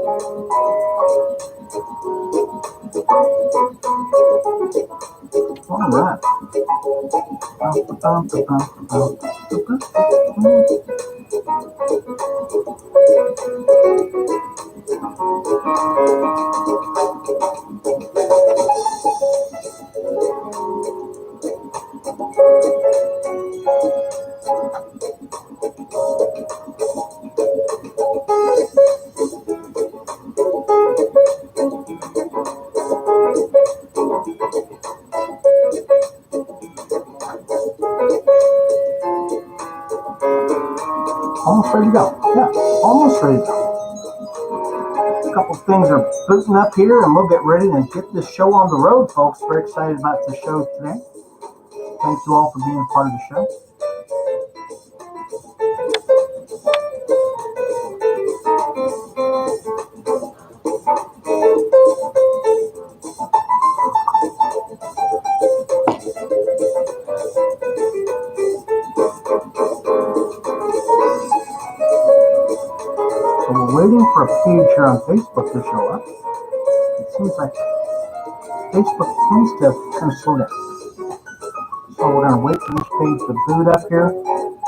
All right. Almost ready to go. Yeah, almost ready to go. A couple things are booting up here, and we'll get ready to get this show on the road, folks. Very excited about the show today. Thank you all for being a part of the show. So we're waiting for a page here on Facebook to show up. It seems like Facebook tends to kind of slow down. So we're going to wait for this page to boot up here,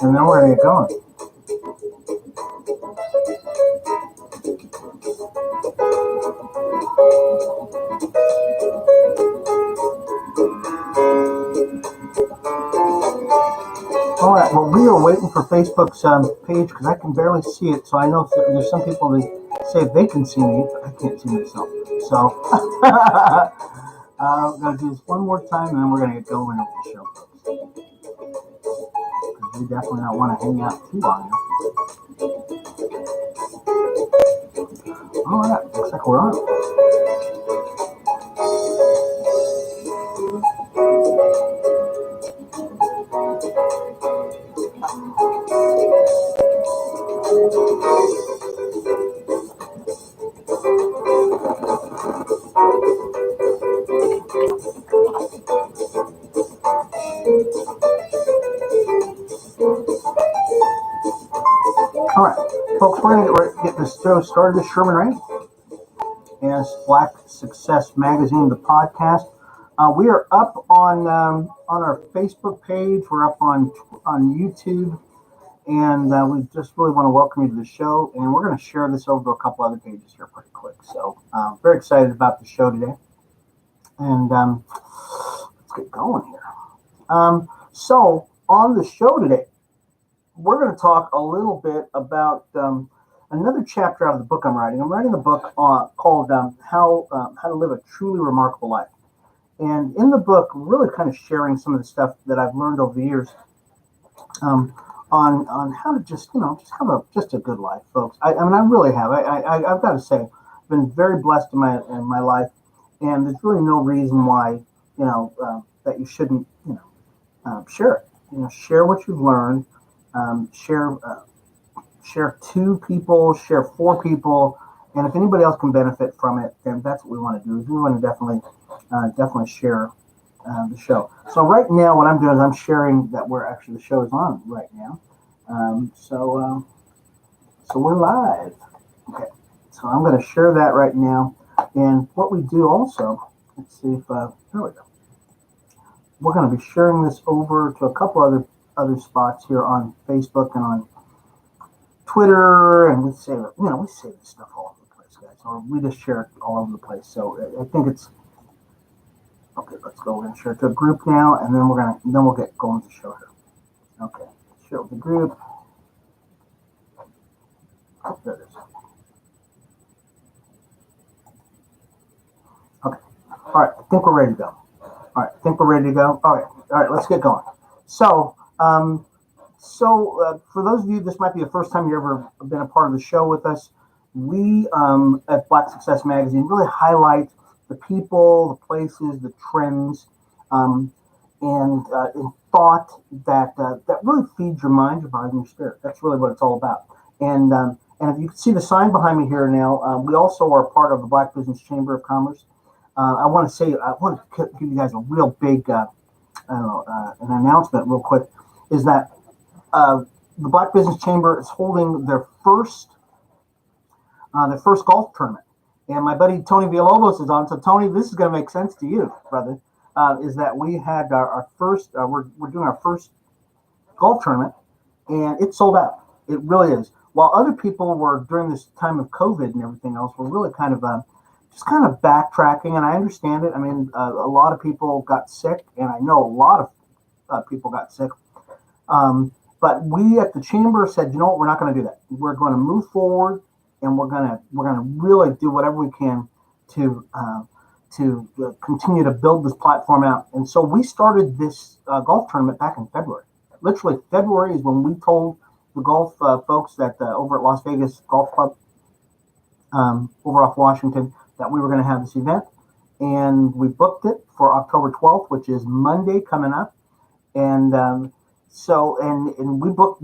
and then we're going to get going. All right, well, we are waiting for Facebook's page because I can barely see it. So I know there's some people that say they can see me, but I can't see myself. So I'm going to do this one more time, and then we're going to get going with the show. Because we definitely don't want to hang out too long. All right, looks like we're on. All right, folks, we're going to get this show started. This is Sherman Ray, as Black Success Magazine, the podcast. We are up on our Facebook page. We're up on YouTube, and we just really want to welcome you to the show. And we're going to share this over to a couple other pages here pretty quick. So very excited about the show today. And let's get going here. So on the show today, we're going to talk a little bit about another chapter out of the book I'm writing. I'm writing a book called How to Live a Truly Remarkable Life. And in the book, really kind of sharing some of the stuff that I've learned over the years on how to just have a good life, folks. I mean, I really have. I've got to say, I've been very blessed in my life, and there's really no reason why that you shouldn't share it. Share what you've learned. Share 2 people, share 4 people, and if anybody else can benefit from it, then that's what we want to do. We want to definitely share the show. So right now, what I'm doing is I'm sharing that the show is on right now. So we're live. Okay. So I'm going to share that right now. And what we do also, let's see if there we go. We're going to be sharing this over to a couple other spots here on Facebook and on Twitter, and we save this stuff all over the place, guys. Or we just share it all over the place. So I think it's okay. Let's go. We're gonna share it to a group now, and then we'll get going with the show here. Okay, share with the group. Oh, there it is. Okay. All right. I think we're ready to go. All right. Let's get going. So, for those of you, this might be the first time you've ever been a part of the show with us. We at Black Success Magazine really highlight the people, the places, the trends, and thought that really feeds your mind, your body, and your spirit. That's really what it's all about. And if you can see the sign behind me here now, we also are part of the Black Business Chamber of Commerce. I want to give you guys a real big an announcement real quick, is that the Black Business Chamber is holding their first the first golf tournament. And my buddy Tony Villalobos is on. So Tony, this is going to make sense to you, brother. Is that we had our first? We're doing our first golf tournament, and it sold out. It really is. While other people were during this time of COVID and everything else, were really kind of just kind of backtracking, and I understand it. I mean, a lot of people got sick, and I know a lot of people got sick. But we at the chamber said, you know what, we're not going to do that. We're going to move forward, and we're going to really do whatever we can to continue to build this platform out. And so we started this golf tournament back in February. Literally, February is when we told the golf folks that over at Las Vegas Golf Club, over off Washington, that we were going to have this event, and we booked it for October 12th, which is Monday coming up, and we booked.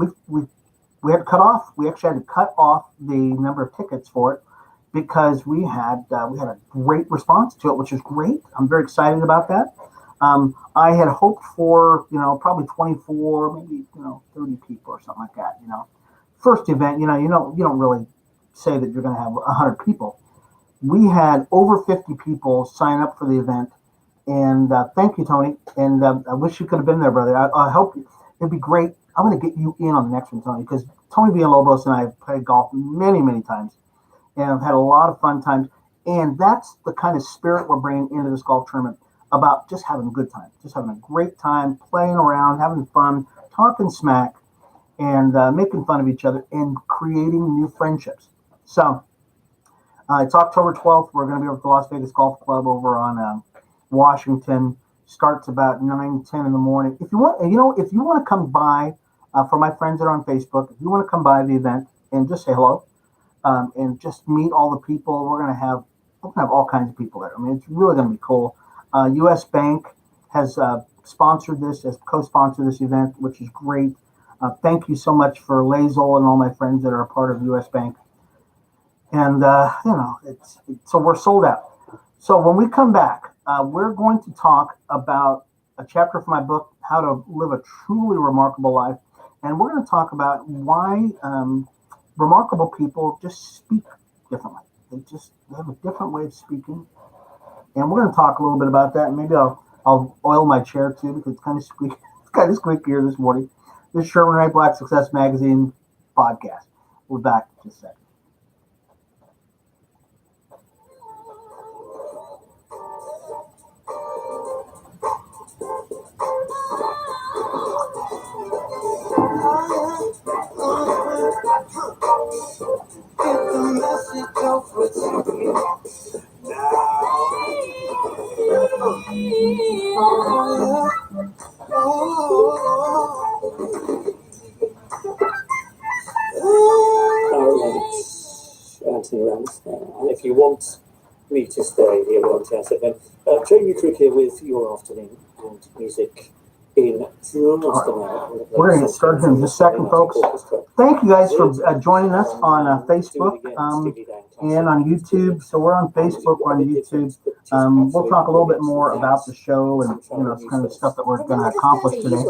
We had to cut off. We actually had to cut off the number of tickets for it because we had a great response to it, which is great. I'm very excited about that. I had hoped for probably 24, maybe 30 people or something like that. First event, you don't really say that you're going to have 100 people. We had over 50 people sign up for the event, and thank you, Tony. And I wish you could have been there, brother. I hope it'd be great. I'm going to get you in on the next one, Tony, because Tony Villalobos and I have played golf many, many times, and I've had a lot of fun times. And that's the kind of spirit we're bringing into this golf tournament, about just having a good time, just having a great time, playing around, having fun, talking smack, and making fun of each other and creating new friendships. So it's October 12th. We're going to be over at the Las Vegas Golf Club over on Washington. Starts about 9-10 in the morning. If you want to come by, for my friends that are on Facebook, if you want to come by the event and just say hello, and just meet all the people, we're going to have all kinds of people there. I mean, it's really going to be cool. U.S. Bank has sponsored this, has co-sponsored this event, which is great. Thank you so much for Lazel and all my friends that are a part of U.S. Bank. And so we're sold out. So when we come back, we're going to talk about a chapter from my book, How to Live a Truly Remarkable Life, and we're going to talk about why remarkable people just speak differently. They have a different way of speaking. And we're going to talk a little bit about that. And maybe I'll oil my chair too, because it's kind of squeaky. It's kind of squeaky here this morning. This is Sherman Wright Black Success Magazine podcast. We're back in just a second. Anthony Ramsden. And if you want me to stay here on TSFM, Jamie Crick here with your afternoon and music in just a minute. We're going to get started in just a second, folks. Thank you guys for joining us on Facebook and on YouTube. So we're on Facebook, we're on YouTube. We'll talk a little bit more about the show and it's kind of stuff that we're going to accomplish today.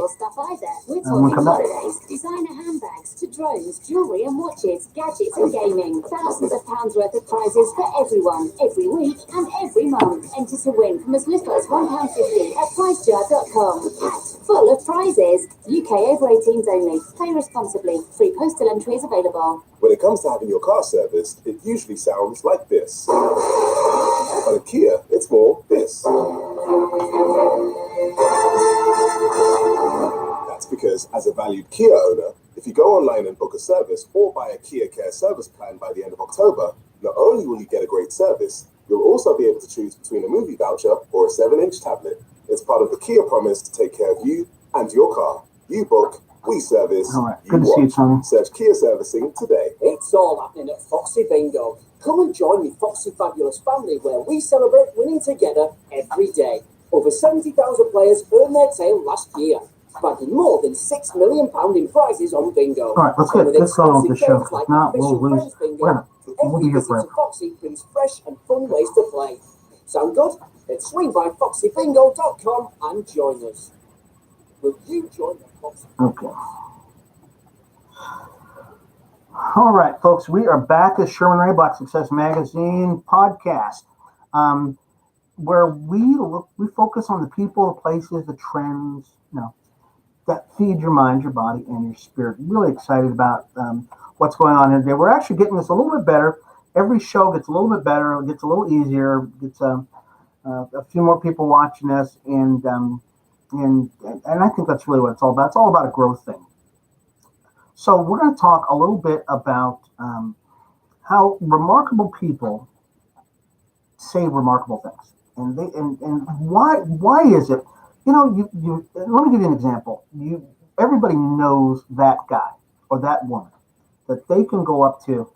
When we come back. Designer handbags to drones, jewelry and watches, gadgets and gaming. Thousands of pounds worth of prizes for everyone, every week and every month. Enter to win from as little as £1.50 at prizejar.com. Packed full of prizes. UK over 18s only. Play responsibly. Free postal entries available. When it comes to having your car serviced, it usually sounds like this. But at Kia, it's more this. That's because as a valued Kia owner, if you go online and book a service or buy a Kia Care service plan by the end of October, not only will you get a great service, you'll also be able to choose between a movie voucher or a 7-inch tablet. It's part of the Kia promise to take care of you and your car. You book, we service, all right. you Good to see you, Tony. watch. Search Kia Servicing today. It's all happening at Foxy Bingo. Come and join the Foxy Fabulous family where we celebrate winning together every day. Over 70,000 players earned their tail last year, bagging more than £6 million in prizes on bingo. All right, let's get this on with the show. If not, we'll lose. We'll be here Every visit forever. to Foxy brings fresh and fun ways to play. Sound good? Then swing by foxybingo.com and join us. Will you join the Foxy? Okay. All right, folks, we are back at Sherman Ray Black Success Magazine podcast, where we focus on the people, the places, the trends, that feed your mind, your body, and your spirit. Really excited about what's going on here today. We're actually getting this a little bit better. Every show gets a little bit better. It gets a little easier. Gets a few more people watching us, and I think that's really what it's all about. It's all about a growth thing. So we're going to talk a little bit about how remarkable people say remarkable things, and why is it? You let me give you an example. Everybody knows that guy or that woman that they can go up to,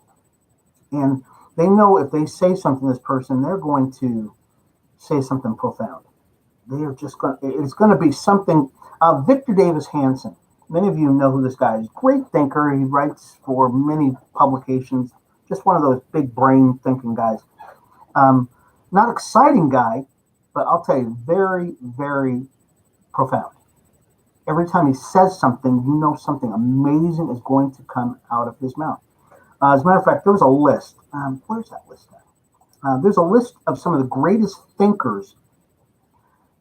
and they know if they say something to this person, they're going to say something profound. They are just going. It's going to be something. Victor Davis Hanson. Many of you know who this guy is. Great thinker. He writes for many publications. Just one of those big brain thinking guys. Not exciting guy, but I'll tell you, very, very profound. Every time he says something, you know something amazing is going to come out of his mouth. As a matter of fact, there was a list. Where's that list at? There's a list of some of the greatest thinkers,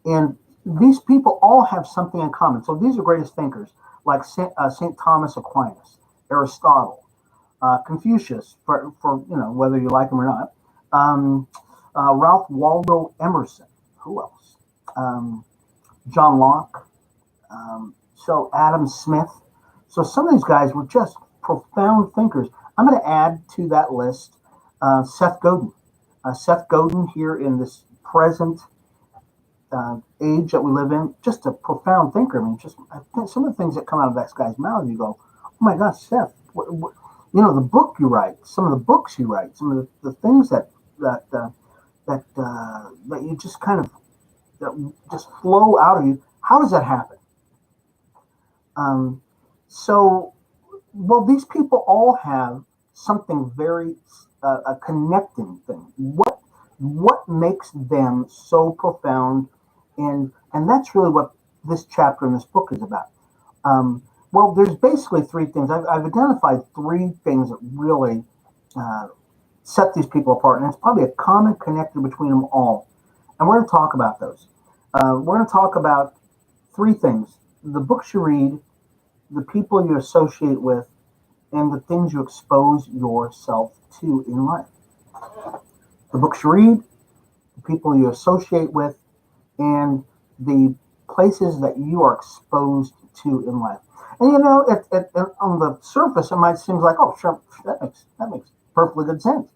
and these people all have something in common. So these are greatest thinkers, like St. Thomas Aquinas, Aristotle, Confucius, for whether you like him or not, Ralph Waldo Emerson. Who else? John Locke. So Adam Smith. So some of these guys were just profound thinkers. I'm going to add to that list Seth Godin. Seth Godin here in this present age that we live in, just a profound thinker. I think some of the things that come out of that guy's mouth, you go, oh my gosh, Seth, the book you write, some of the books you write, some of the things that you just kind of that just flow out of you. How does that happen? These people all have something very a connecting thing. What makes them so profound? And that's really what this chapter in this book is about. There's basically three things. I've identified three things that really set these people apart, and it's probably a common connector between them all. And we're going to talk about those. We're going to talk about three things: the books you read, the people you associate with, and the things you expose yourself to in life. The books you read, the people you associate with, and the places that you are exposed to in life. And on the surface, it might seem like, oh, sure, that makes perfectly good sense.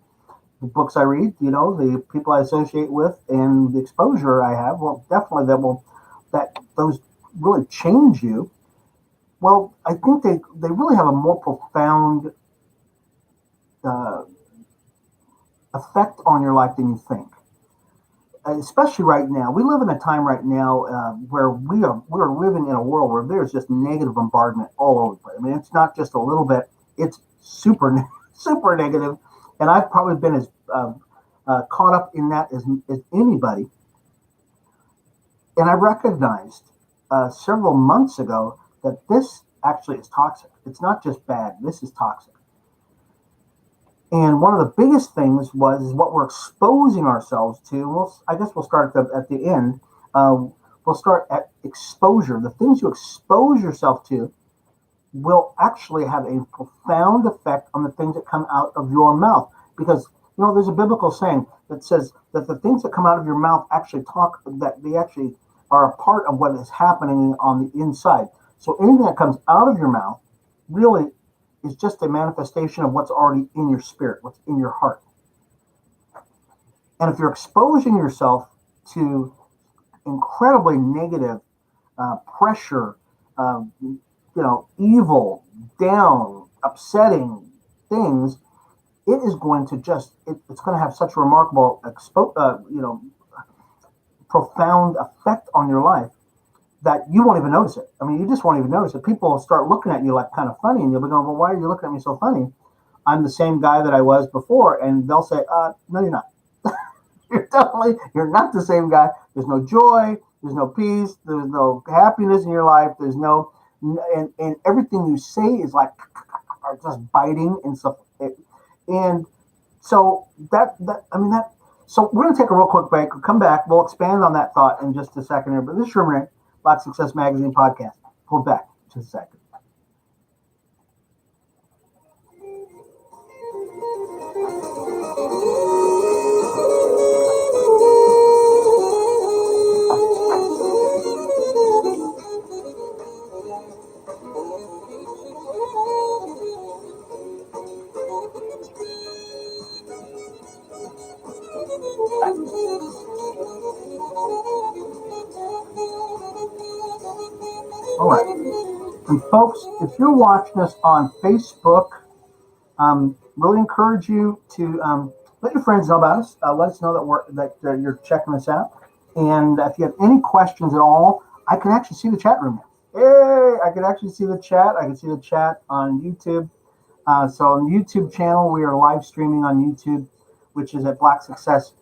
The books I read, the people I associate with, and the exposure I have, well, definitely that those really change you. Well, I think they really have a more profound effect on your life than you think. Especially right now, we live in a time right now where we're living in a world where there's just negative bombardment all over the place. I mean, it's not just a little bit; it's super negative. And I've probably been as caught up in that as anybody. And I recognized several months ago that this actually is toxic. It's not just bad. This is toxic. And one of the biggest things is what we're exposing ourselves to. I guess we'll start at the end. We'll start at exposure. The things you expose yourself to will actually have a profound effect on the things that come out of your mouth. Because, there's a biblical saying that says that the things that come out of your mouth actually they actually are a part of what is happening on the inside. So anything that comes out of your mouth really is just a manifestation of what's already in your spirit, what's in your heart. And if you're exposing yourself to incredibly negative pressure, evil, down, upsetting things, it is going to it's going to have such a remarkable, profound effect on your life that you won't even notice it. I mean, you just won't even notice it. People will start looking at you like kind of funny, and you'll be going, well, why are you looking at me so funny? I'm the same guy that I was before. And they'll say, no, you're not. You're not the same guy. There's no joy. There's no peace. There's no happiness in your life. There's no, and everything you say is like, are just biting and stuff. And so so we're going to take a real quick break. We'll come back. We'll expand on that thought in just a second here. But this is Sherman Ray, Black Success Magazine podcast. Hold back just a second. All right. And folks, if you're watching us on Facebook, really encourage you to let your friends know about us. Let us know that you're checking us out. And if you have any questions at all, I can actually see the chat room now. Hey, I can actually see the chat. I can see the chat on YouTube. So on the YouTube channel, we are live streaming on YouTube, which is at Black Success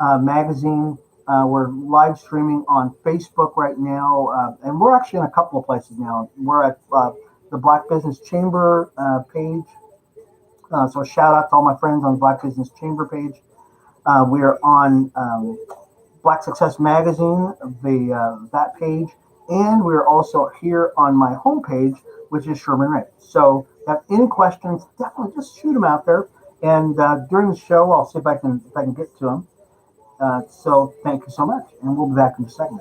Magazine. We're live streaming on Facebook right now, and we're actually in a couple of places now. We're at the Black Business Chamber page. So shout out to all my friends on the Black Business Chamber page. We are on Black Success Magazine, that page, and we're also here on my homepage, which is Sherman Ray. So if you have any questions, definitely just shoot them out there. And during the show, I'll see if I can get to them. So thank you so much, and we'll be back in a second.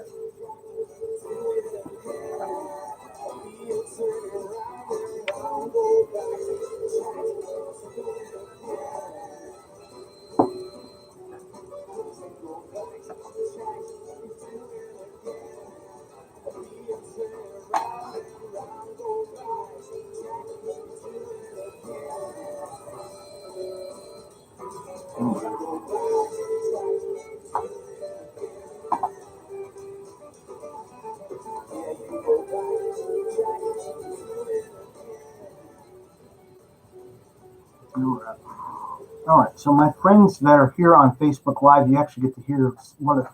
All right, so my friends that are here on Facebook Live, you actually get to hear one of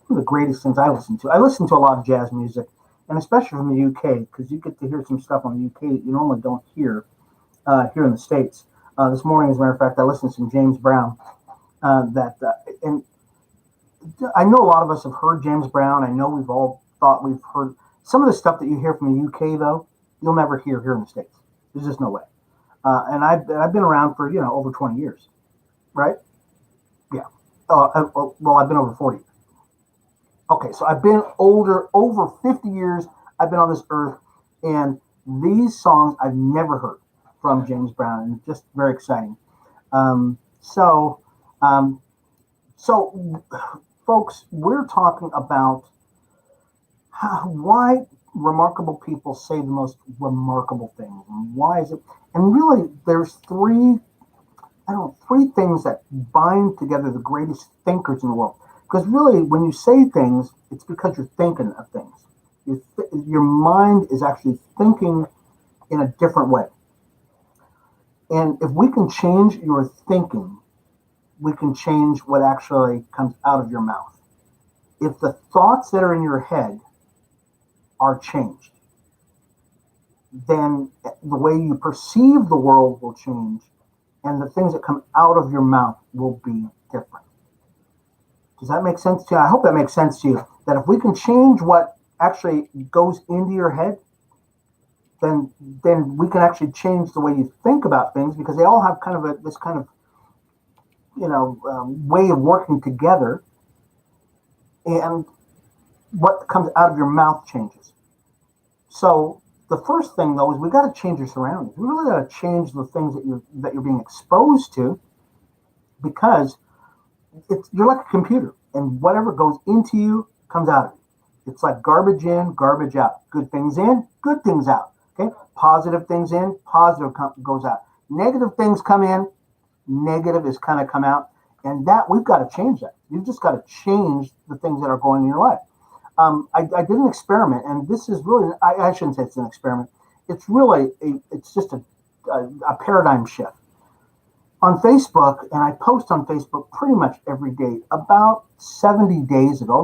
the greatest things I listen to. I listen to a lot of jazz music, and especially from the UK, because you get to hear some stuff from the UK that you normally don't hear here in the States. This morning, as a matter of fact, I listened to some James Brown. And I know a lot of us have heard James Brown. I know we've all thought we've heard some of the stuff that you hear from the UK, though, you'll never hear here in the States. There's just no way. And I've been around for over 20 years, right? Yeah. Well, I've been over 40. Okay, so I've been over 50 years. I've been on this earth, and these songs I've never heard from James Brown, and just very exciting. So, folks, we're talking about why remarkable people say the most remarkable things, and why is it? And really, there's three things that bind together the greatest thinkers in the world. Because really, when you say things, it's because you're thinking of things. Your mind is actually thinking in a different way. And if we can change your thinking, we can change what actually comes out of your mouth. If the thoughts that are in your head are changed, then the way you perceive the world will change, and the things that come out of your mouth will be different. Does that make sense to you? I hope that makes sense to you. That if we can change what actually goes into your head, then we can actually change the way you think about things, because they all have kind of this kind of way of working together, and what comes out of your mouth changes. So the first thing, though, is we got to change your surroundings. We really got to change the things that you're being exposed to, because you're like a computer, and whatever goes into you comes out of you. It's like garbage in, garbage out. Good things in, good things out. Okay, positive things in, positive goes out. Negative things come in, negative is kind of come out, and that we've got to change that. You've just got to change the things that are going in your life. I did an experiment, and this is really, I shouldn't say it's an experiment. It's really, it's just a paradigm shift. On Facebook, and I post on Facebook pretty much every day, about 70 days ago,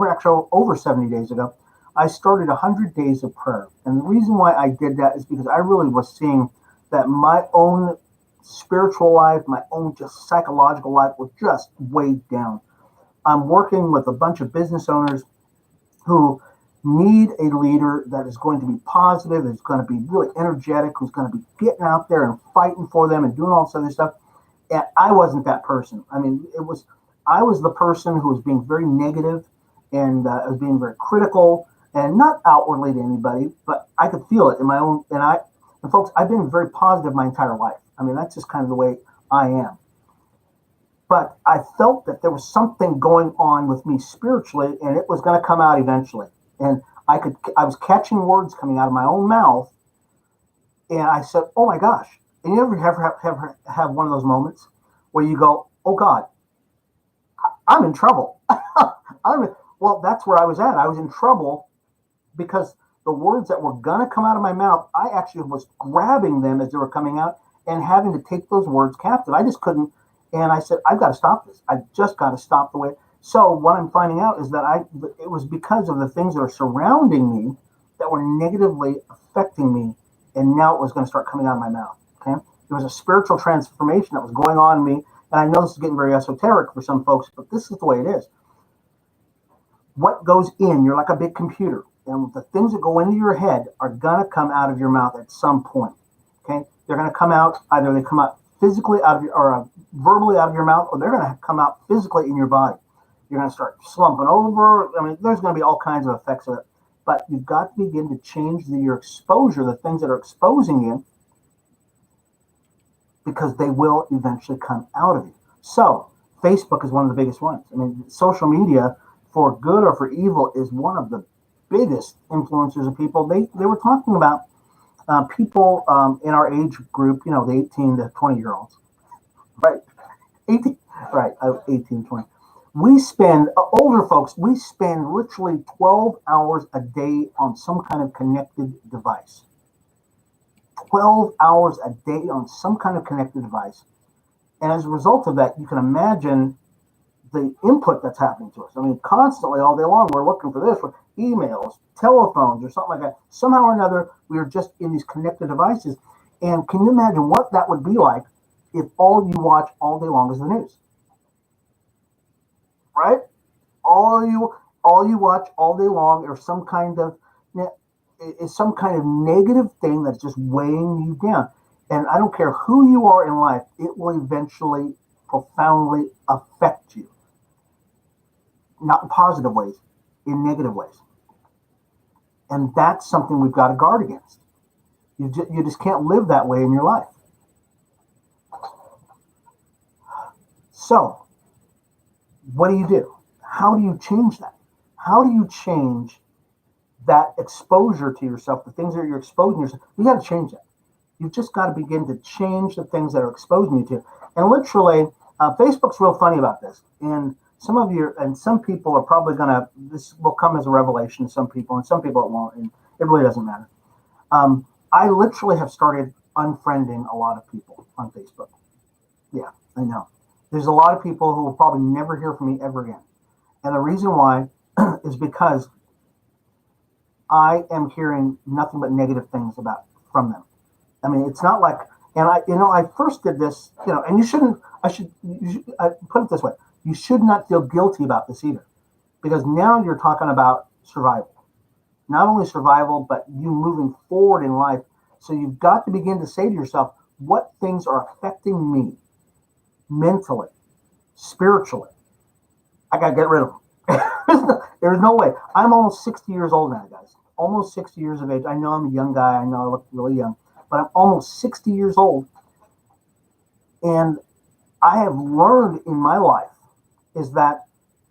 over 70 days ago, I started 100 days of prayer. And the reason why I did that is because I really was seeing that my own spiritual life, my own just psychological life was just weighed down. I'm working with a bunch of business owners who need a leader that is going to be positive, is going to be really energetic, who's going to be getting out there and fighting for them and doing all this other stuff. And I wasn't that person. I mean, I was the person who was being very negative and was being very critical, and not outwardly to anybody, but I could feel it in my own. And folks, I've been very positive my entire life. I mean, that's just kind of the way I am. But I felt that there was something going on with me spiritually, and it was going to come out eventually. And I was catching words coming out of my own mouth, and I said, "Oh my gosh!" And you ever have one of those moments where you go, "Oh God, I'm in trouble." Well, that's where I was at. I was in trouble because the words that were going to come out of my mouth, I actually was grabbing them as they were coming out and having to take those words captive. I just couldn't. And I said, I've got to stop this. I've just got to stop the way. So what I'm finding out is that it was because of the things that are surrounding me that were negatively affecting me. And now it was going to start coming out of my mouth. Okay. There was a spiritual transformation that was going on in me. And I know this is getting very esoteric for some folks, but this is the way it is. What goes in, you're like a big computer. And the things that go into your head are going to come out of your mouth at some point. Okay. They're going to come out, either they come out physically out of your, or verbally out of your mouth, or they're going to come out physically in your body. You're going to start slumping over. I mean, there's going to be all kinds of effects of it. But you've got to begin to change your exposure, the things that are exposing you, because they will eventually come out of you. So Facebook is one of the biggest ones. I mean, social media, for good or for evil, is one of the biggest influencers of people. They were talking about people in our age group, you know, the 18 to 20 year olds, right? 18, right? 18, 20. We spend, older folks, we spend literally 12 hours a day on some kind of connected device. 12 hours a day on some kind of connected device. And as a result of that, you can imagine the input that's happening to us. I mean, constantly all day long, we're looking for this, for emails, telephones, or something like that. Somehow or another, we are just in these connected devices. And can you imagine what that would be like if all you watch all day long is the news? Right? All you watch all day long is some kind of negative thing that's just weighing you down. And I don't care who you are in life, it will eventually profoundly affect you. Not in positive ways, in negative ways. And that's something we've got to guard against. You just can't live that way in your life. So, what do? How do you change that? How do you change that exposure to yourself, the things that you're exposing yourself? You got to change that. You've just got to begin to change the things that are exposing you to. And literally, Facebook's real funny about this. And some people are probably this will come as a revelation to some people, and some people it won't, and it really doesn't matter. I literally have started unfriending a lot of people on Facebook. Yeah, I know. There's a lot of people who will probably never hear from me ever again. And the reason why is because I am hearing nothing but negative things from them. I mean, it's not like, and I first did this, and I put it this way. You should not feel guilty about this either, because now you're talking about survival. Not only survival, but you moving forward in life. So you've got to begin to say to yourself, what things are affecting me mentally, spiritually? I got to get rid of them. There's no way. I'm almost 60 years old now, guys. Almost 60 years of age. I know I'm a young guy. I know I look really young, but I'm almost 60 years old. And I have learned in my life is that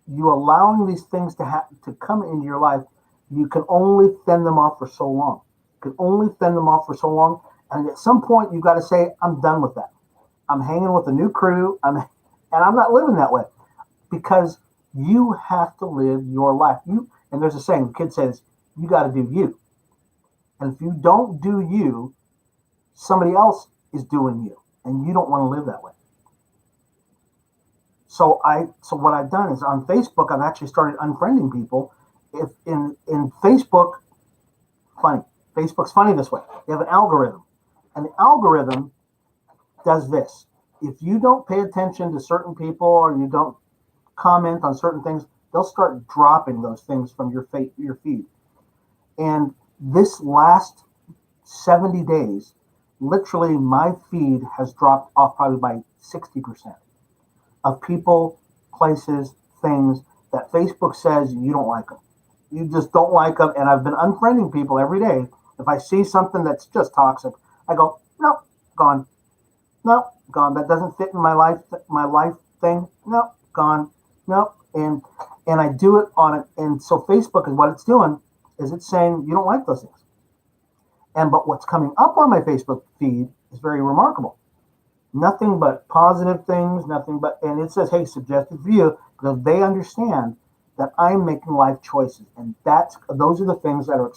you allowing these things to come into your life, you can only fend them off for so long. You can only fend them off for so long. And at some point, you've got to say, I'm done with that. I'm hanging with a new crew. And I'm not living that way, because you have to live your life. And there's a saying, the kid says, you got to do you. And if you don't do you, somebody else is doing you, and you don't want to live that way. So what I've done is on Facebook, I've actually started unfriending people. If in Facebook, funny. Facebook's funny this way. They have an algorithm. And the algorithm does this. If you don't pay attention to certain people or you don't comment on certain things, they'll start dropping those things from your feed. And this last 70 days, literally my feed has dropped off probably by 60% of people, places, things that Facebook says you don't like them. You just don't like them. And I've been unfriending people every day. If I see something that's just toxic, I go, no, gone. No, gone. That doesn't fit in my life thing. No, gone. No. And I do it on it. And so Facebook is what it's doing is it's saying you don't like those things. But what's coming up on my Facebook feed is very remarkable. Nothing but positive things, and it says, hey, suggested view, because they understand that I'm making life choices. And those are the things that are,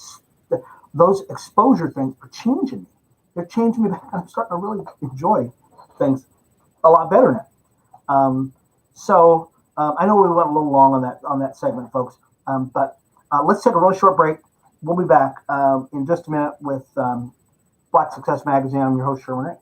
those exposure things are changing me. They're changing me. I'm starting to really enjoy things a lot better now. I know we went a little long on that segment, folks, but let's take a really short break. We'll be back in just a minute with Black Success Magazine. I'm your host, Sherman Ray.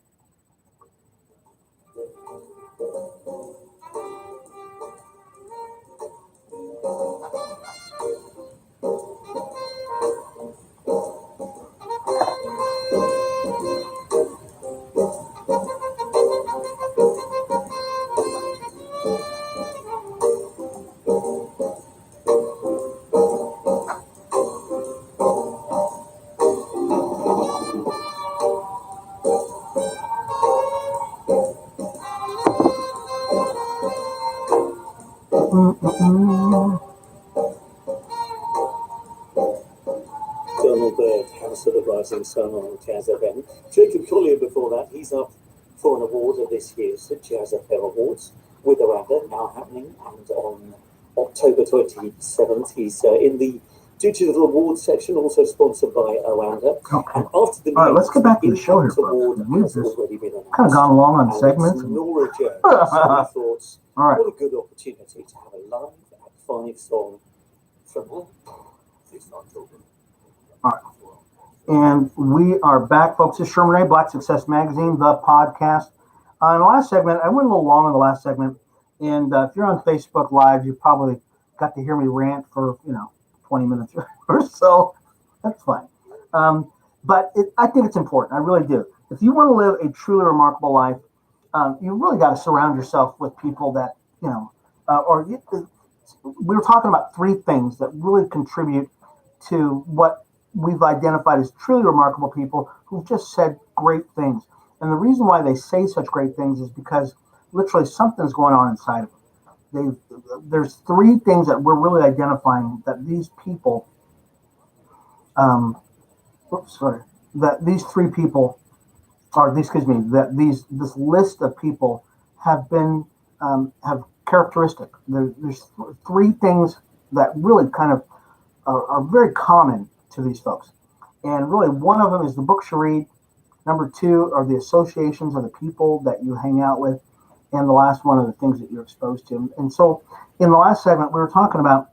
Donald Byrd, House of the Rising Sun on Jazz FM. Jacob Collier before that, he's up for an award at this year's Jazz FM Awards with Aranda, now happening, and on October 27th, he's in the Digital Awards section, also sponsored by Aranda. Okay. And after the all right, let's get back to the show here, folks. We've just kind of gone along on segments. Nora Jones, thoughts, all right. what a good opportunity to have a live at 5 song from her. All right. And we are back, folks. This is Sherman Ray, Black Success Magazine, the podcast. In the last segment, I went a little long in the last segment. And if you're on Facebook Live, you probably got to hear me rant for, 20 minutes or so. That's fine. But I think it's important. I really do. If you want to live a truly remarkable life, you really got to surround yourself with people that, we were talking about 3 things that really contribute to what we've identified as truly remarkable people who've just said great things. And the reason why they say such great things is because literally something's going on inside of them. There's 3 things that we're really identifying that these people, that these 3 people, this list of people have been, have characteristic. There's 3 things that really kind of are very common to these folks. And really one of them is the books you read. Number 2 are the associations of the people that you hang out with. And the last one are the things that you're exposed to. And so in the last segment, we were talking about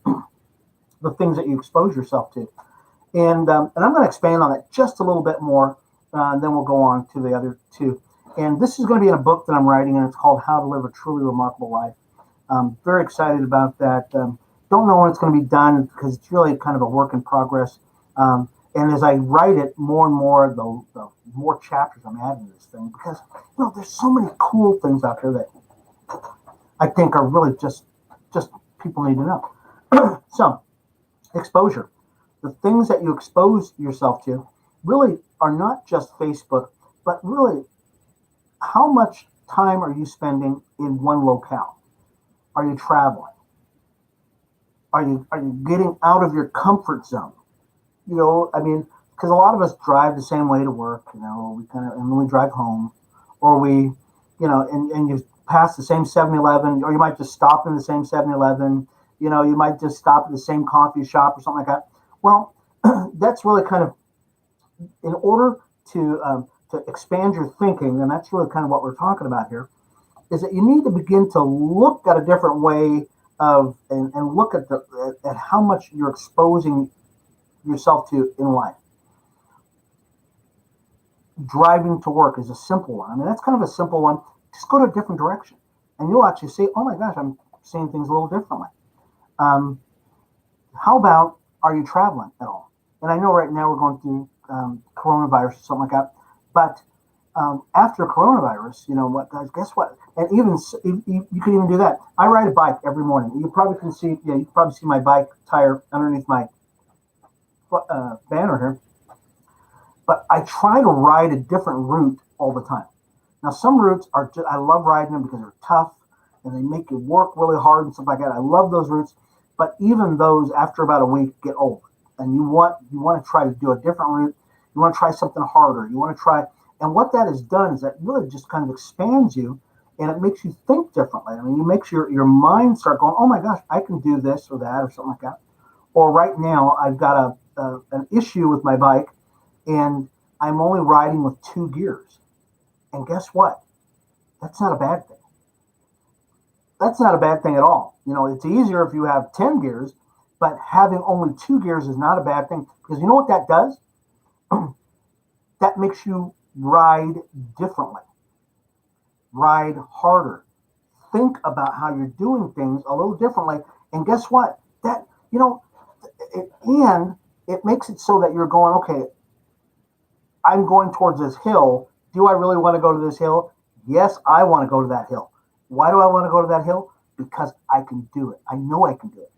the things that you expose yourself to. And I'm going to expand on that just a little bit more. Then we'll go on to the other 2. And this is going to be in a book that I'm writing, and it's called How to Live a Truly Remarkable Life. I'm very excited about that. Don't know when it's going to be done because it's really kind of a work in progress. And as I write it, more and more, the more chapters I'm adding to this thing, because there's so many cool things out there that I think are really just people need to know. So, exposure. The things that you expose yourself to really are not just Facebook, but really how much time are you spending in one locale? Are you traveling? Are you getting out of your comfort zone? Because a lot of us drive the same way to work, and when we drive home, or we, and you pass the same 7-Eleven, or you might just stop in the same 7-Eleven, you might just stop at the same coffee shop or something like that. Well, that's really kind of, in order to expand your thinking, and that's really kind of what we're talking about here, is that you need to begin to look at a different way of, and look at how much you're exposing yourself to in life. driving to work is a simple one. I mean, that's kind of a simple one. Just go to a different direction, and you'll actually see, oh my gosh, I'm seeing things a little differently. How about, are you traveling at all? And I know right now we're going through coronavirus or something like that, but after coronavirus, you know what, guys? Guess what? And even you can even do that. I ride a bike every morning. You probably can see, yeah, you can probably see my bike tire underneath my banner here. But I try to ride a different route all the time. Now, some routes are I love riding them because they're tough and they make you work really hard and stuff like that. I love those routes, but even those after about a week get old, and you want to try to do a different route. You want to try something harder. You want to try, and what that has done is that really just kind of expands you, and it makes you think differently. I mean, it makes your mind start going, oh my gosh, I can do this or that or something like that. Or right now, I've got an issue with my bike, and I'm only riding with 2 gears. And guess what? That's not a bad thing. That's not a bad thing at all. You know, it's easier if you have 10 gears, but having only 2 gears is not a bad thing, because you know what that does? That makes you ride differently, ride harder, think about how you're doing things a little differently. And guess what? That, you know, and it makes it so that you're going, okay, I'm going towards this hill. Do I really want to go to this hill? Yes, I want to go to that hill. Why do I want to go to that hill? Because I can do it. I know I can do it.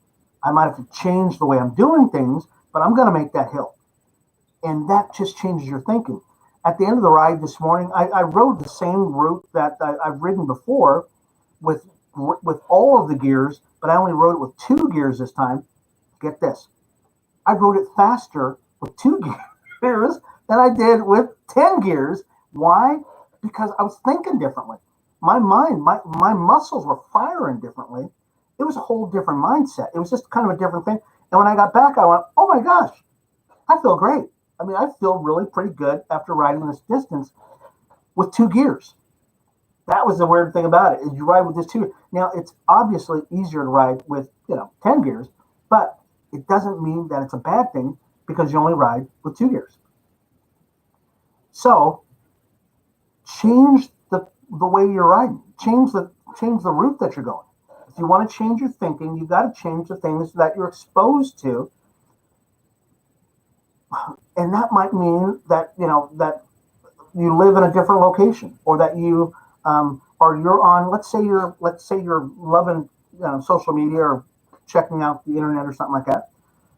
I might have to change the way I'm doing things, but I'm going to make that hill. And that just changes your thinking. At the end of the ride this morning, I rode the same route that I've ridden before with all of the gears, but I only rode it with 2 gears this time. Get this. I rode it faster with 2 gears than I did with 10 gears. Why? Because I was thinking differently. My mind, my muscles were firing differently. It was a whole different mindset. It was just kind of a different thing. And when I got back, I went, oh my gosh, I feel great. I mean, I feel really pretty good after riding this distance with 2 gears. That was the weird thing about it, is you ride with this 2. Now, it's obviously easier to ride with, 10 gears, but it doesn't mean that it's a bad thing because you only ride with 2 gears. So change the way you're riding. Change the route that you're going. If you want to change your thinking, you've got to change the things that you're exposed to. And that might mean that, that you live in a different location, or that you or you're on, let's say you're loving social media or checking out the internet or something like that.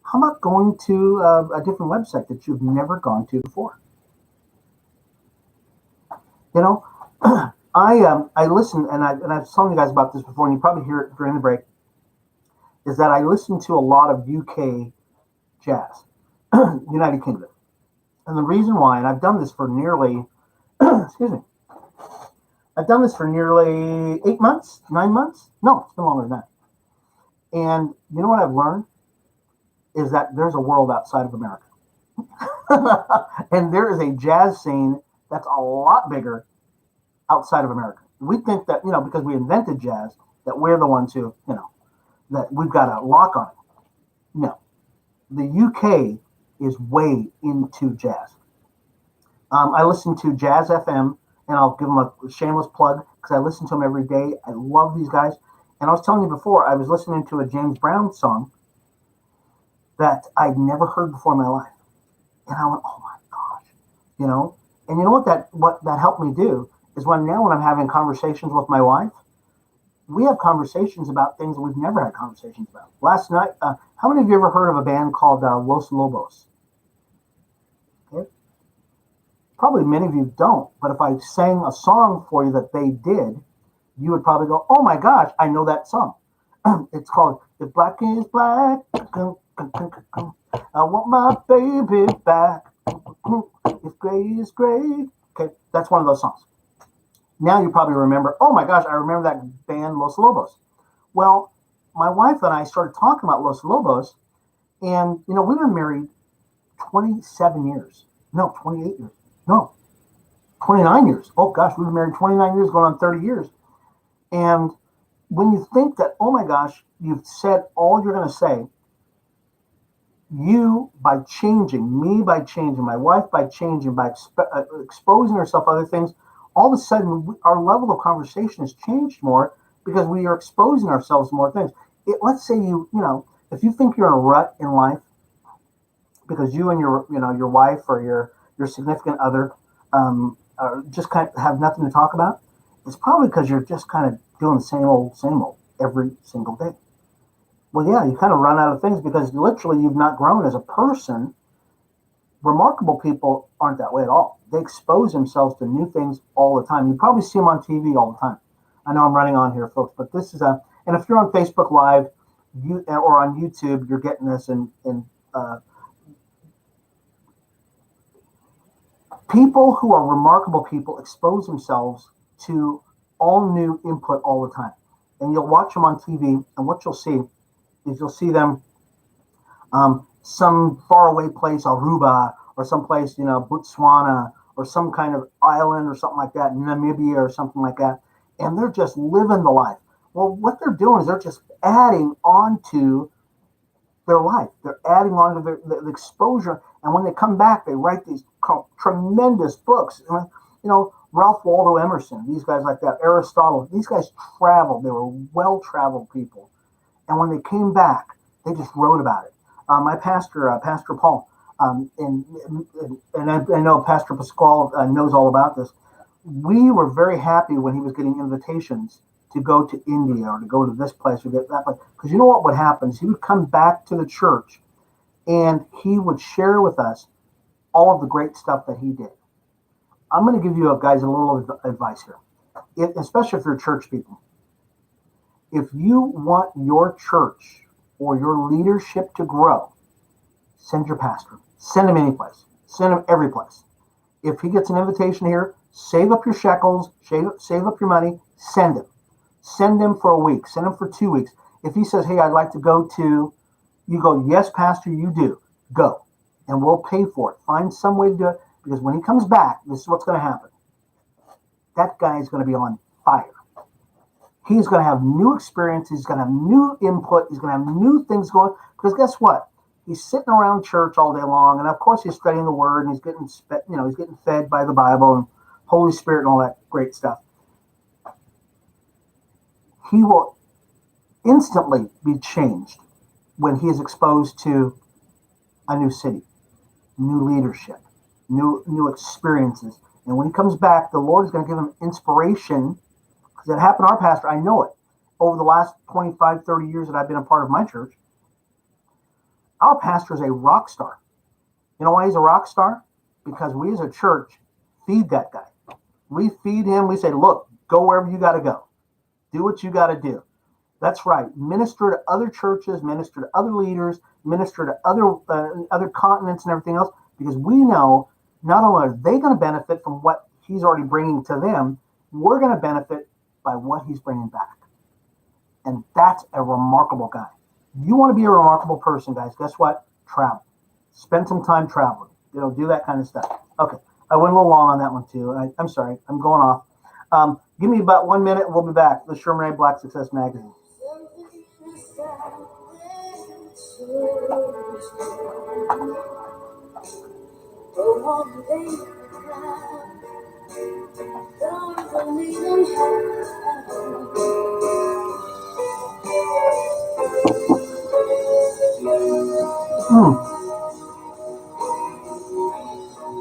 How about going to a different website that you've never gone to before? I listen, and I've told you guys about this before, and you probably hear it during the break, is that I listen to a lot of UK jazz, United Kingdom. And the reason why, and I've done this for nearly, excuse me, I've done this for nearly 8 months, 9 months. No, it's been longer than that. And you know what I've learned is that there's a world outside of America. And there is a jazz scene that's a lot bigger outside of America. We think that, because we invented jazz, that we're the ones who, that we've got a lock on it. No. The UK is way into jazz. I listen to Jazz FM, and I'll give them a shameless plug because I listen to them every day. I love these guys. And I was telling you before, I was listening to a James Brown song that I'd never heard before in my life. And I went, oh my gosh, And you know what that helped me do is when I'm having conversations with my wife, we have conversations about things that we've never had conversations about. Last night, how many of you ever heard of a band called Los Lobos? Okay. Probably many of you don't, but if I sang a song for you that they did, you would probably go, oh my gosh, I know that song. It's called If Black is Black, I Want My Baby Back. If gray is gray. Okay, that's one of those songs. Now you probably remember, oh my gosh, I remember that band Los Lobos. Well, my wife and I started talking about Los Lobos, and, we've been married 27 years. No, 28 years. No, 29 years. Oh gosh, we've been married 29 years, going on 30 years. And when you think that, oh my gosh, you've said all you're going to say, you by changing, me by changing, my wife by changing, by exposing herself to other things, all of a sudden our level of conversation has changed more because we are exposing ourselves to more things. Let's say if you think you're in a rut in life because you and your wife or your significant other just kind of have nothing to talk about, it's probably because you're just kind of doing the same old every single day. Well, yeah, you kind of run out of things because literally you've not grown as a person. Remarkable people aren't that way at all. They expose themselves to new things all the time. You probably see them on TV all the time. I know I'm running on here, folks, but this is and if you're on Facebook Live or on YouTube, you're getting this in people who are remarkable people expose themselves to all new input all the time. And you'll watch them on TV, and what you'll see is you'll see them some faraway place, Aruba, or someplace, Botswana, or some kind of island or something like that, Namibia or something like that, and they're just living the life. Well, what they're doing is they're just adding on to their life. They're adding on to the exposure, and when they come back, they write these tremendous books. Ralph Waldo Emerson, these guys like that, Aristotle, these guys traveled. They were well-traveled people. And when they came back, they just wrote about it. My pastor, Pastor Paul, and I know Pastor Pasquale knows all about this. We were very happy when he was getting invitations to go to India or to go to this place or get that place. Because you know what would happen is he would come back to the church and he would share with us all of the great stuff that he did. I'm going to give you guys a little advice here, especially if you're church people. If you want your church or your leadership to grow, send your pastor. Send him any place. Send him every place. If he gets an invitation here, save up your shekels, save up your money, send him. Send him for a week. Send him for 2 weeks. If he says, hey, I'd like to go to, you go, yes, pastor, you do. Go. And we'll pay for it. Find some way to do it. Because when he comes back, this is what's going to happen. That guy is going to be on fire. He's going to have new experiences. He's going to have new input. He's going to have new things going. Because guess what? He's sitting around church all day long, and of course he's studying the Word, and he's getting fed by the Bible and Holy Spirit and all that great stuff. He will instantly be changed when he is exposed to a new city, new leadership, new experiences. And when he comes back, the Lord is going to give him inspiration, because it happened to our pastor. I know it. Over the last 25, 30 years that I've been a part of my church, our pastor is a rock star. You know why he's a rock star? Because we as a church feed that guy. We feed him. We say, look, go wherever you got to go. Do what you got to do. That's right. Minister to other churches, minister to other leaders, minister to other continents and everything else, because we know not only are they going to benefit from what he's already bringing to them, we're going to benefit by what he's bringing back. And that's a remarkable guy. You want to be a remarkable person, guys. Guess what? Travel. Spend some time traveling. Do that kind of stuff. Okay. I went a little long on that one, too. I'm sorry. I'm going off. Give me about 1 minute and we'll be back. The Sherman A. Black Success Magazine.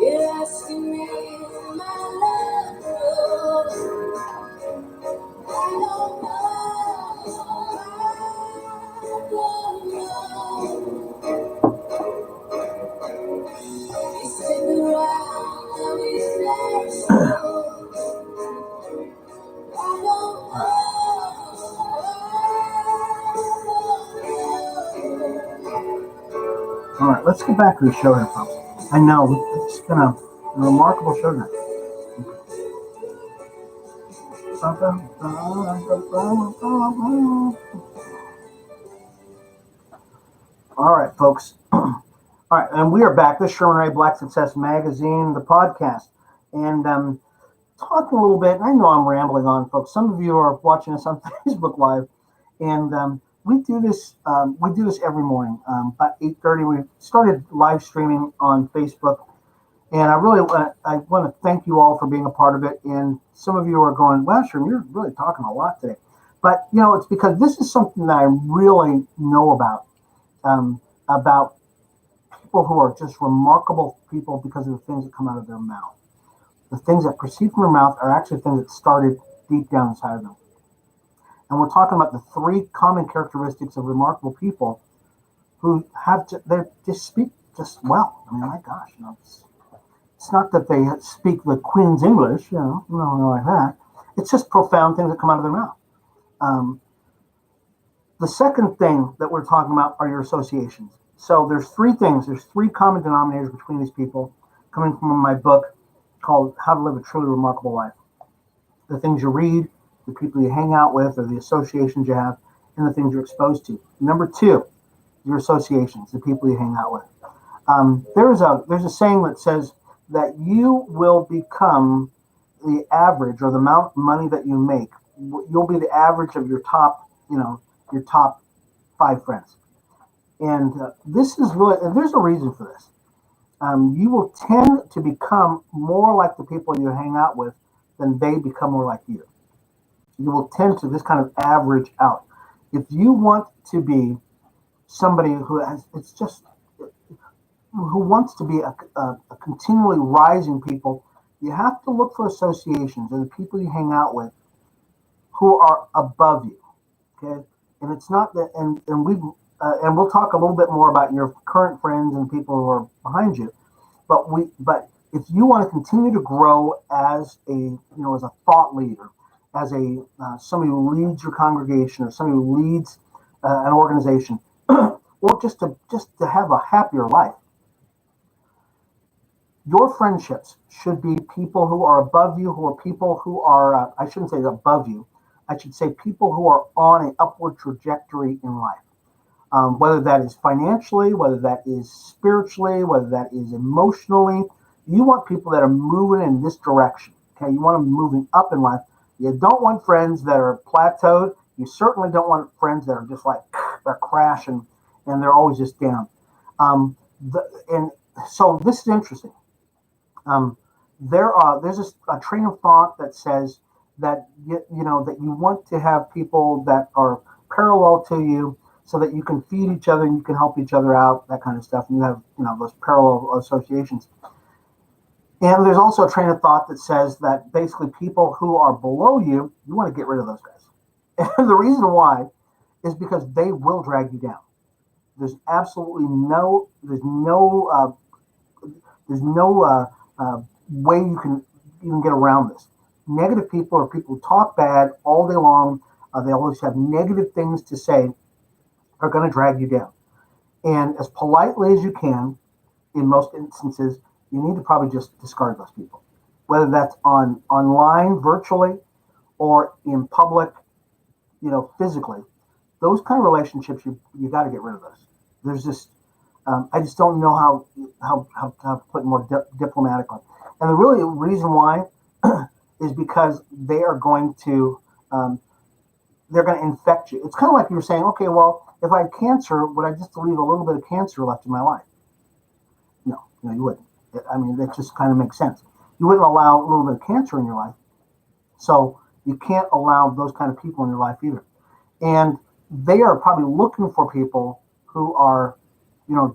You're asking me for my love. I don't know. You stick around and we stay so. I don't know. All right, let's get back to the show here, folks. I know it's been a remarkable show tonight. All right, folks. All right, and we are back. This is Sherman A. Black Success Magazine, the podcast, and talking a little bit. I know I'm rambling on, folks. Some of you are watching us on Facebook Live, and we do this. We do this every morning. About 8:30, we started live streaming on Facebook, and I want to thank you all for being a part of it. And some of you are going, "Wow, Sherm, you're really talking a lot today." But it's because this is something that I really know about people who are just remarkable people because of the things that come out of their mouth. The things that proceed from their mouth are actually things that started deep down inside of them. And we're talking about the three common characteristics of remarkable people who they just speak just well. I mean, my gosh, it's not that they speak the Queen's English, no, like that. It's just profound things that come out of their mouth. The second thing that we're talking about are your associations. So there's three things. There's three common denominators between these people coming from my book called How to Live a Truly Remarkable Life. The things you read, the people you hang out with, or the associations you have, and the things you're exposed to. Number two, your associations, the people you hang out with. There's a saying that says that you will become the average, or the amount of money that you make. You'll be the average of your top 5 friends. And this is really, and there's a reason for this. You will tend to become more like the people you hang out with than they become more like you. You will tend to this kind of average out. If you want to be somebody who wants to be a continually rising people, you have to look for associations and the people you hang out with who are above you. Okay, and it's not that, and we'll talk a little bit more about your current friends and people who are behind you. But if you want to continue to grow as as a thought leader, as somebody who leads your congregation, or somebody who leads an organization, or just to have a happier life, your friendships should be people who are above you, who are people who are I shouldn't say above you. I should say people who are on an upward trajectory in life. Whether that is financially, whether that is spiritually, whether that is emotionally, you want people that are moving in this direction. Okay, you want them moving up in life. You don't want friends that are plateaued. You certainly don't want friends that are just like they're crashing and they're always just down. And so this is interesting. There's a train of thought that says that that you want to have people that are parallel to you, so that you can feed each other and you can help each other out, that kind of stuff. And you have those parallel associations. And there's also a train of thought that says that basically people who are below you, you want to get rid of those guys. And the reason why is because they will drag you down. There's absolutely no way you can even get around this. Negative people are people who talk bad all day long. They always have negative things to say, are going to drag you down. And as politely as you can, in most instances, you need to probably just discard those people, whether that's online, virtually, or in public, physically. Those kind of relationships, you got to get rid of those. There's just, I just don't know how to put it more diplomatically. And the really reason why is because they are going to, they're going to infect you. It's kind of like you were saying, okay, well, if I had cancer, would I just leave a little bit of cancer left in my life? No, you wouldn't. I mean, that just kind of makes sense. You wouldn't allow a little bit of cancer in your life. So you can't allow those kind of people in your life either. And they are probably looking for people who are,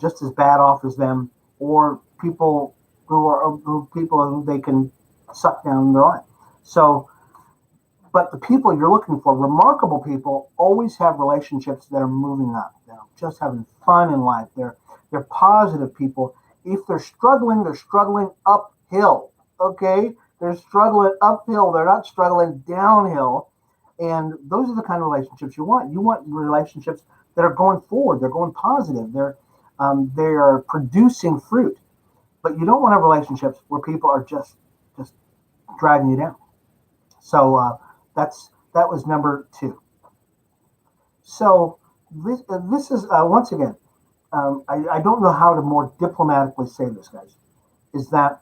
just as bad off as them, or people who they can suck down in their life. So, but the people you're looking for, remarkable people, always have relationships that are moving up. They're just having fun in life. They're positive people. If they're struggling uphill. Okay, they're struggling uphill. They're not struggling downhill. And those are the kind of relationships you want. You want relationships that are going forward. They're going positive. They are producing fruit. But you don't want to have relationships where people are just dragging you down. So that was number 2. So this is once again, I don't know how to more diplomatically say this, guys, is that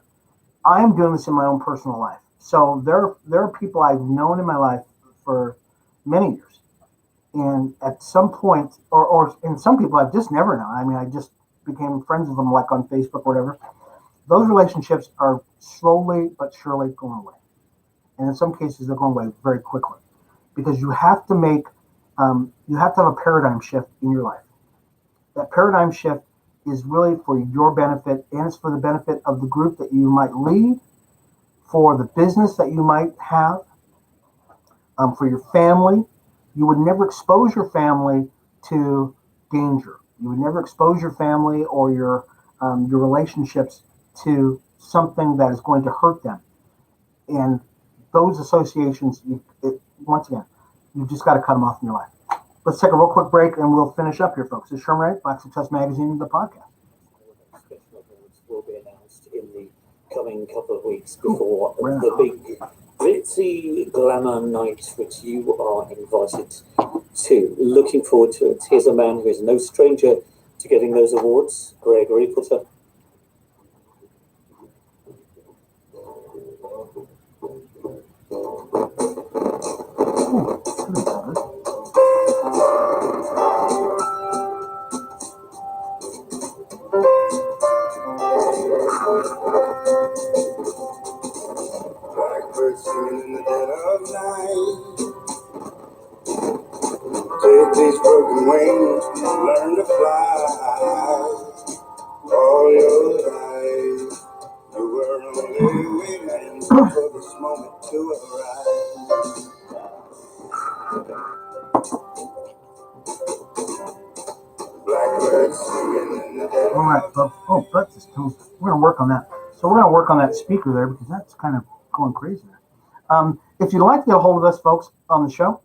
I am doing this in my own personal life. So there are people I've known in my life for many years, And at some point, or in some people, I've just never known. I mean, I just became friends with them like on Facebook or whatever. Those relationships are slowly but surely going away. And in some cases, they're going away very quickly because you have to have a paradigm shift in your life. That paradigm shift is really for your benefit, and it's for the benefit of the group that you might lead, for the business that you might have, for your family. You would never expose your family to danger. You would never expose your family or your relationships to something that is going to hurt them. And those associations, once again, you've just got to cut them off in your life. Let's take a real quick break and we'll finish up here, folks. It's Sherman Wright, Black Success Magazine, the podcast. Special awards will be announced in the coming couple of weeks before the big glitzy glamour night which you are invited to. Looking forward to it. Here's a man who is no stranger to getting those awards, Gregory Putter. Blackbird singing in the dead of night. Take these broken wings and learn to fly. All your life, you were only waiting for this moment to arise. Blackbird singing in the dead All right, folks. Oh, Brett just told us. We're going to work on that. So we're going to work on that speaker there because that's kind of going crazy there. If you'd like to get a hold of us, folks, on the show,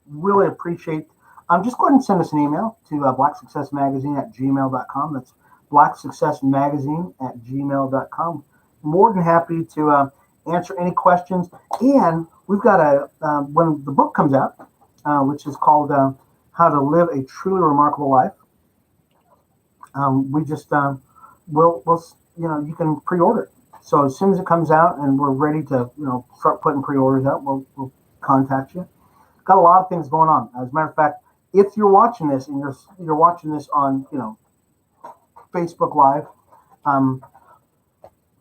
really appreciate. Just go ahead and send us an email to blacksuccessmagazine@gmail.com. That's blacksuccessmagazine@gmail.com. More than happy to answer any questions. And we've got when the book comes out, which is called How to Live a Truly Remarkable Life. We just we'll you can pre-order it. So as soon as it comes out and we're ready to start putting pre-orders out, we'll contact you. Got a lot of things going on. As a matter of fact, if you're watching this and you're watching this on Facebook Live,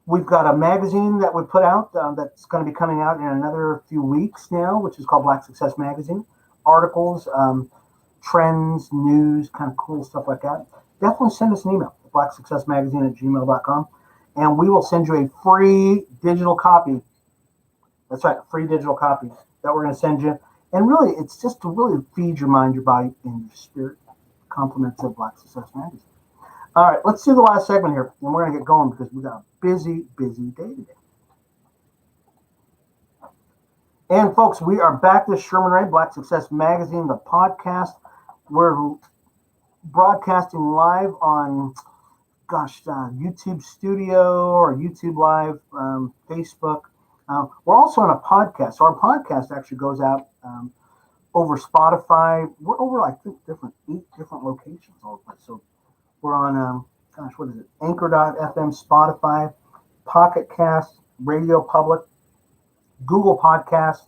we've got a magazine that we put out that's going to be coming out in another few weeks now, which is called Black Success Magazine. Articles, trends, news, kind of cool stuff like that. Definitely send us an email, blacksuccessmagazine@gmail.com, and we will send you a free digital copy. That's right, a free digital copy that we're going to send you. And really, it's just to really feed your mind, your body, and your spirit. Compliments of Black Success Magazine. All right, let's do the last segment here, and we're going to get going because we've got a busy, busy day today. And folks, we are back to Sherman Wright, Black Success Magazine, the podcast. We're broadcasting live on, YouTube Studio or YouTube Live, Facebook. We're also on a podcast. So our podcast actually goes out over Spotify. We're over, I think, 8 different locations all the place. So we're on, what is it? Anchor.fm, Spotify, Pocket Cast, Radio Public, Google Podcasts,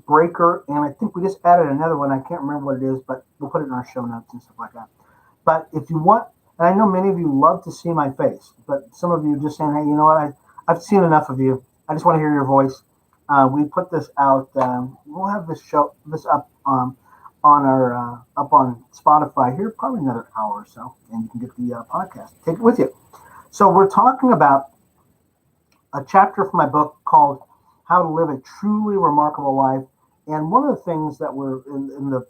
Breaker, and I think we just added another one. I can't remember what it is, but we'll put it in our show notes and stuff like that. But if you want, and I know many of you love to see my face, but some of you just saying, hey, you know what? I've seen enough of you. I just want to hear your voice. We put this out. We'll have this up on Spotify here, probably another hour or so, and you can get the podcast. Take it with you. So we're talking about a chapter from my book called How to Live a Truly Remarkable Life. And one of the things that we're in the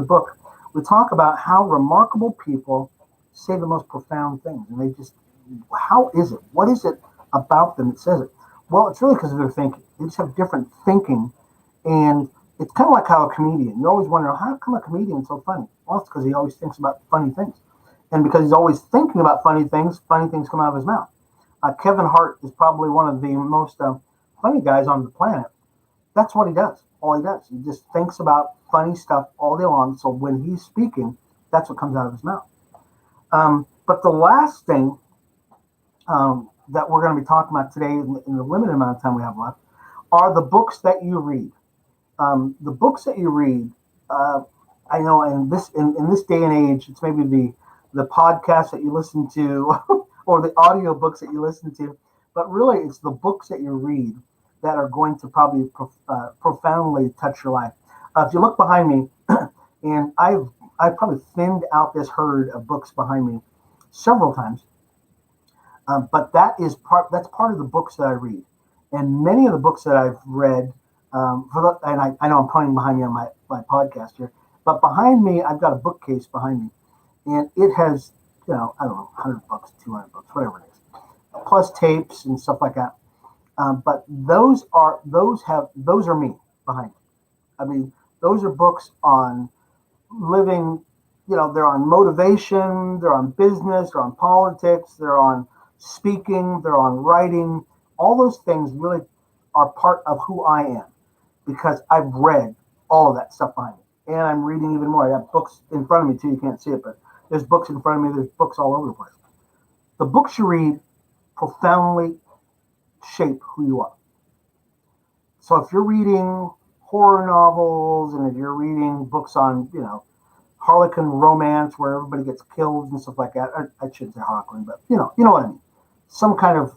book, we talk about how remarkable people say the most profound things. And they just, how is it? What is it about them that says it? Well, it's really because of their thinking. They just have different thinking. And it's kind of like how a comedian, you always wonder, how come a comedian is so funny? Well, it's because he always thinks about funny things. And because he's always thinking about funny things come out of his mouth. Kevin Hart is probably one of the most funny guys on the planet. That's what he does. All he does. He just thinks about funny stuff all day long. So when he's speaking, that's what comes out of his mouth. But the last thing that we're going to be talking about today in the limited amount of time we have left are the books that you read. The books that you read I know in this day and age, it's maybe the podcast that you listen to or the audio books that you listen to, but really it's the books that you read that are going to probably profoundly touch your life. If you look behind me, and I've probably thinned out this herd of books behind me several times, but that's part of the books that I read, and many of the books that I've read. And I know I'm pointing behind me on my podcast here, but behind me I've got a bookcase behind me, and it has I don't know 100 books, 200 books, whatever it is, plus tapes and stuff like that. But those are me behind me. I mean, those are books on living. They're on motivation, they're on business, they're on politics, they're on speaking, they're on writing. All those things really are part of who I am because I've read all of that stuff behind me. And I'm reading even more. I have books in front of me too. You can't see it, but there's books in front of me. There's books all over the place. The books you read profoundly shape who you are. So if you're reading horror novels and if you're reading books on, Harlequin romance where everybody gets killed and stuff like that, I shouldn't say Harlequin, but you know what I mean. Some kind of,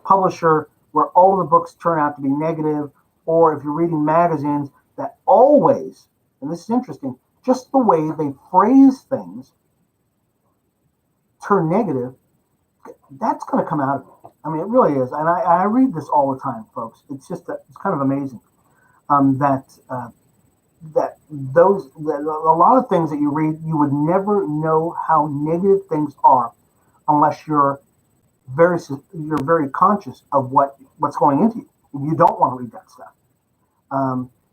publisher where all the books turn out to be negative, or if you're reading magazines that always, and this is interesting, just the way they phrase things turn negative, that's going to come out of it. I mean, it really is. And I read this all the time, folks. It's just, it's kind of amazing that a lot of things that you read, you would never know how negative things are unless you're very conscious of what's going into you. You don't want to read that stuff.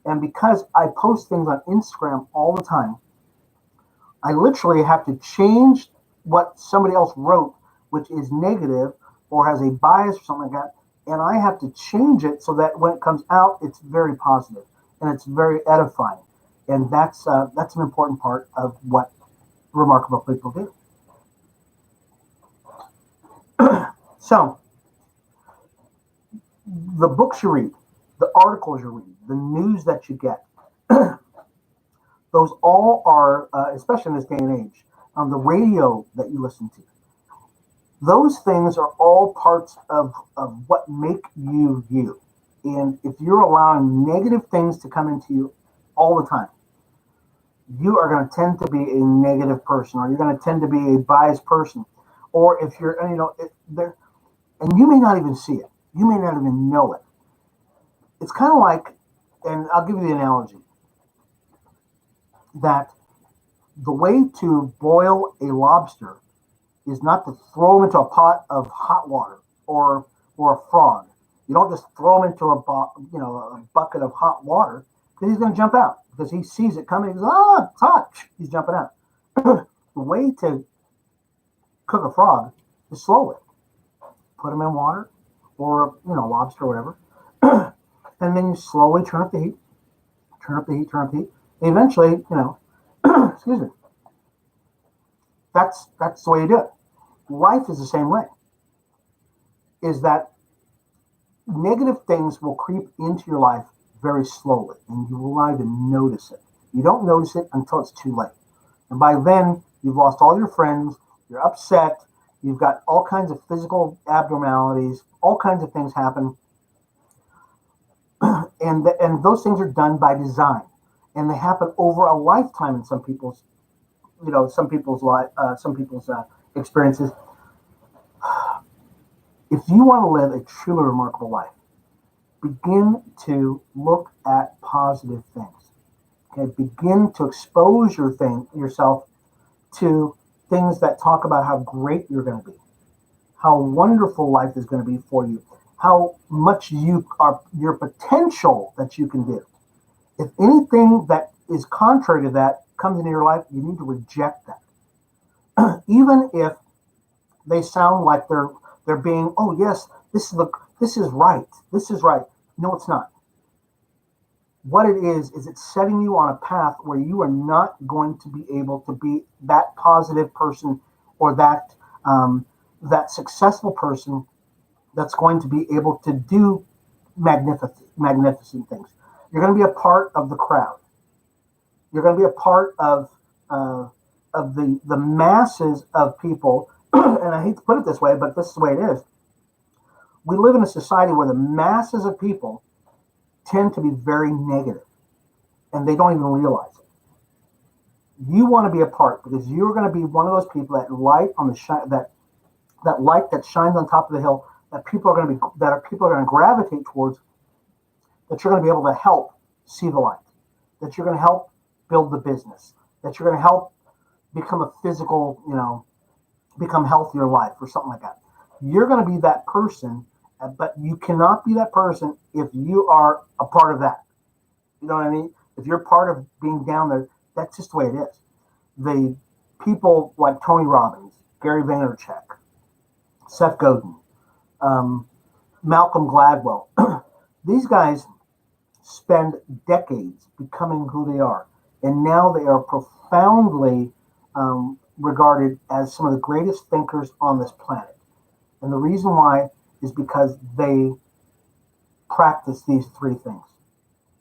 And because I post things on Instagram all the time, I literally have to change what somebody else wrote, which is negative or has a bias or something like that. And I have to change it so that when it comes out, it's very positive and it's very edifying. And that's an important part of what remarkable people do. So, the books you read, the articles you read, the news that you get, those all are, especially in this day and age, the radio that you listen to. Those things are all parts of what make you you. And if you're allowing negative things to come into you all the time, you are going to tend to be a negative person, or you're going to tend to be a biased person. Or if you're, and you may not even see it. You may not even know it. It's kind of like, and I'll give you the analogy, that the way to boil a lobster is not to throw him into a pot of hot water or a frog. You don't just throw him into a bucket of hot water because he's going to jump out because he sees it coming. He goes, it's hot. He's jumping out. The way to cook a frog is slowly. Put him in water or, lobster or whatever. And then you slowly turn up the heat. And eventually, excuse me. That's the way you do it. Life is the same way. Is that negative things will creep into your life very slowly, and you will not even notice it. You don't notice it until it's too late. And by then, you've lost all your friends, you're upset, you've got all kinds of physical abnormalities, all kinds of things happen. And those things are done by design. And they happen over a lifetime in some people's experiences. If you want to live a truly remarkable life, begin to look at positive things. Okay, begin to expose yourself to things that talk about how great you're going to be, how wonderful life is going to be for you, how much your potential that you can do. If anything that is contrary to that comes into your life, you need to reject that. Even if they sound like they're being, oh yes, this is right. No, it's not. What it is it's setting you on a path where you are not going to be able to be that positive person or that successful person that's going to be able to do magnificent things. You're going to be a part of the crowd. You're going to be a part of the masses of people. And I hate to put it this way, but this is the way it is. We live in a society where the masses of people tend to be very negative, and they don't even realize it. You want to be a part, because you're going to be one of those people that light on the that light that shines on top of the hill, that people are going to gravitate towards, that you're going to be able to help see the light, that you're going to help build the business, that you're going to help become a physical, become healthier life or something like that. You're going to be that person, but you cannot be that person if you are a part of that. You know what I mean? If you're part of being down there, that's just the way it is. The people like Tony Robbins, Gary Vaynerchuk, Seth Godin, Malcolm Gladwell, these guys spend decades becoming who they are. And now they are profoundly regarded as some of the greatest thinkers on this planet. And the reason why is because they practice these three things.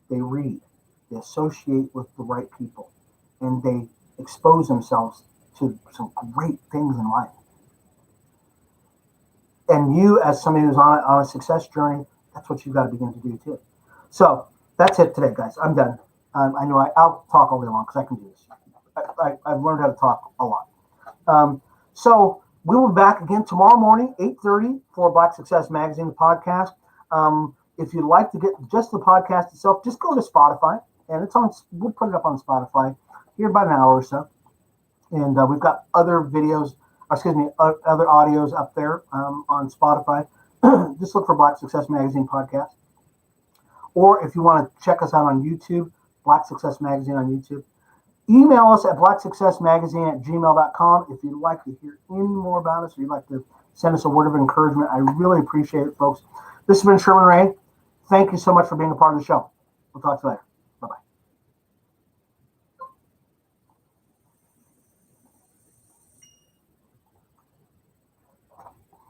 They read, they associate with the right people, and they expose themselves to some great things in life. And you, as somebody who's on a success journey, that's what you've got to begin to do too. So that's it today, guys. I'm done. I know I'll talk all day long because I can do this. I've learned how to talk a lot. So we will be back again tomorrow morning, 8:30 for Black Success Magazine, the podcast. If you'd like to get just the podcast itself, just go to Spotify, and it's on. We'll put it up on Spotify here about an hour or so. And we've got other videos, other audios up there on Spotify. Just look for Black Success Magazine podcast. Or if you want to check us out on YouTube, Black Success Magazine on YouTube. Email us at blacksuccessmagazine@gmail.com if you'd like to hear any more about us, or you'd like to send us a word of encouragement. I really appreciate it, folks. This has been Sherman Ray. Thank you so much for being a part of the show. We'll talk to you later.